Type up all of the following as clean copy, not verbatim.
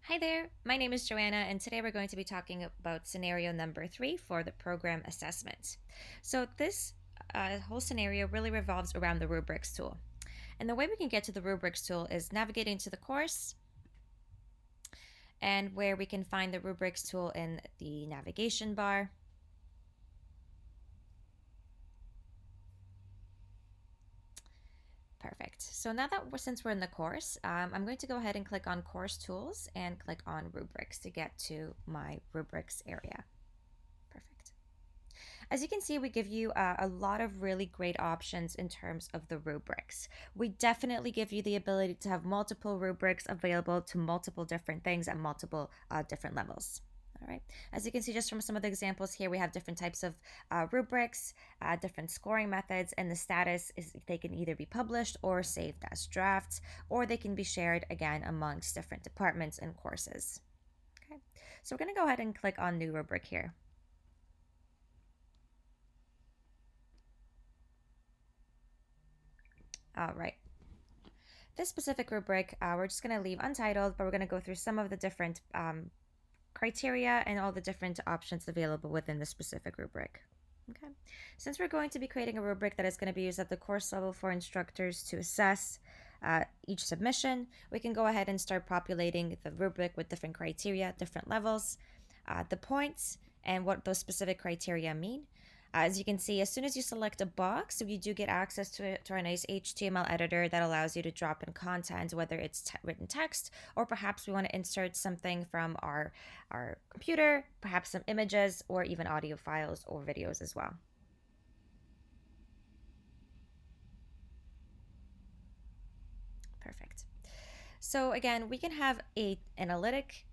Hi there, my name is Joanna, and today we're going to be talking about scenario number 3 for the program assessment. So, this whole scenario really revolves around the rubrics tool. And the way we can get to the rubrics tool is navigating to the course and where we can find the rubrics tool in the navigation bar. Perfect. So now that since we're in the course, I'm going to go ahead and click on course tools and click on rubrics to get to my rubrics area. Perfect. As you can see, we give you a lot of really great options in terms of the rubrics. We definitely give you the ability to have multiple rubrics available to multiple different things at multiple different levels. All right. As you can see, just from some of the examples here, we have different types of rubrics, different scoring methods, and the status is they can either be published or saved as drafts, or they can be shared again amongst different departments and courses. Okay. So we're going to go ahead and click on new rubric here. All right. This specific rubric, we're just going to leave untitled, but we're going to go through some of the different criteria and all the different options available within the specific rubric. Okay. Since we're going to be creating a rubric that is going to be used at the course level for instructors to assess each submission, we can go ahead and start populating the rubric with different criteria, different levels, the points, and what those specific criteria mean. As you can see, as soon as you select a box, you do get access to our nice HTML editor that allows you to drop in content, whether it's written text or perhaps we want to insert something from our computer, perhaps some images or even audio files or videos as well. Perfect. So again, we can have a analytic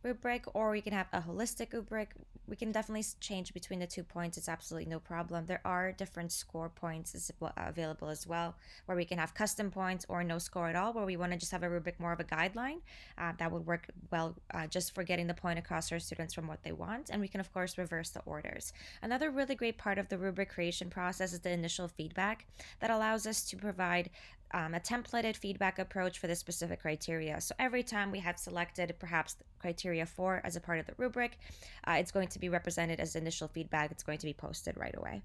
rubric or we can have a holistic rubric. We can definitely change between the 2 points. It's absolutely no problem. There are different score points available as well, where we can have custom points or no score at all, where we want to just have a rubric more of a guideline. That would work well just for getting the point across our students from what they want. And we can, of course, reverse the orders. Another really great part of the rubric creation process is the initial feedback that allows us to provide a templated feedback approach for the specific criteria. So every time we have selected perhaps criteria 4 as a part of the rubric, it's going to be represented as initial feedback. It's going to be posted right away.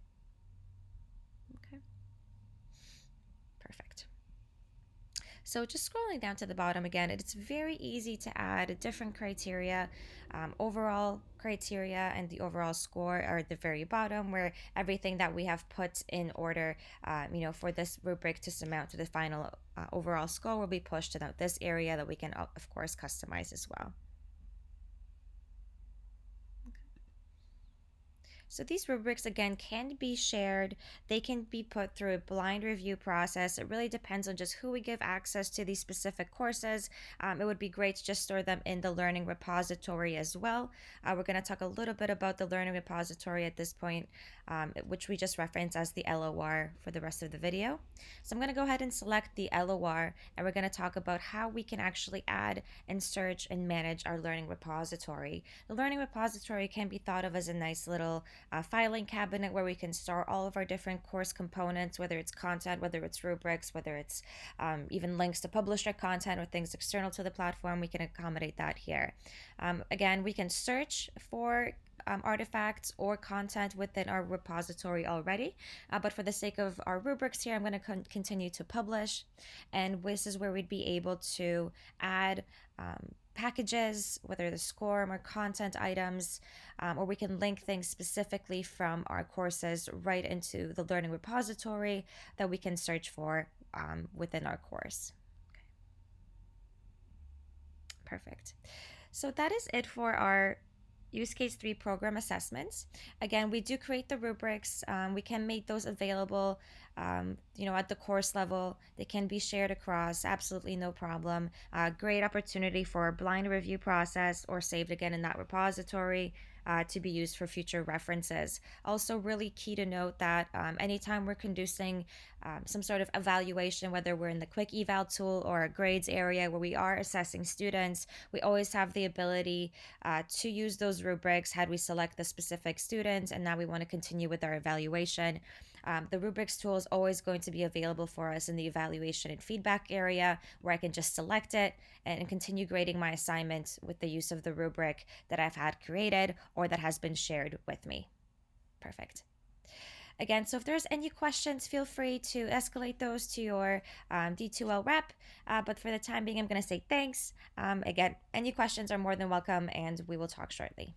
Okay, perfect. So just scrolling down to the bottom again, it's very easy to add different criteria. Overall criteria and the overall score are at the very bottom, where everything that we have put in order, for this rubric to amount to the final overall score will be pushed to this area that we can, of course, customize as well. So these rubrics again can be shared. They can be put through a blind review process. It really depends on just who we give access to these specific courses. It would be great to just store them in the learning repository as well. We're going to talk a little bit about the learning repository at this point, which we just reference as the LOR for the rest of the video. So I'm going to go ahead and select the LOR, and we're going to talk about how we can actually add and search and manage our learning repository. The learning repository can be thought of as a nice little filing cabinet where we can store all of our different course components, whether it's content, whether it's rubrics, whether it's even links to publisher content or things external to the platform. We can accommodate that here. Again, we can search for artifacts or content within our repository already. But for the sake of our rubrics here, I'm going to continue to publish. And this is where we'd be able to add packages, whether the SCORM or content items, or we can link things specifically from our courses right into the learning repository that we can search for within our course. Okay. Perfect. So that is it for our use case 3 program assessments. Again, we do create the rubrics. We can make those available at the course level. They can be shared across, absolutely no problem. Great opportunity for a blind review process or saved again in that repository to be used for future references. Also, really key to note that anytime we're conducting some sort of evaluation, whether we're in the quick eval tool or a grades area where we are assessing students, we always have the ability to use those rubrics had we select the specific student and now we want to continue with our evaluation. The rubrics tools always going to be available for us in the evaluation and feedback area, where I can just select it and continue grading my assignment with the use of the rubric that I've had created or that has been shared with me. Perfect. Again, so if there's any questions, feel free to escalate those to your D2L rep. But for the time being, I'm going to say thanks. Again, any questions are more than welcome, and we will talk shortly.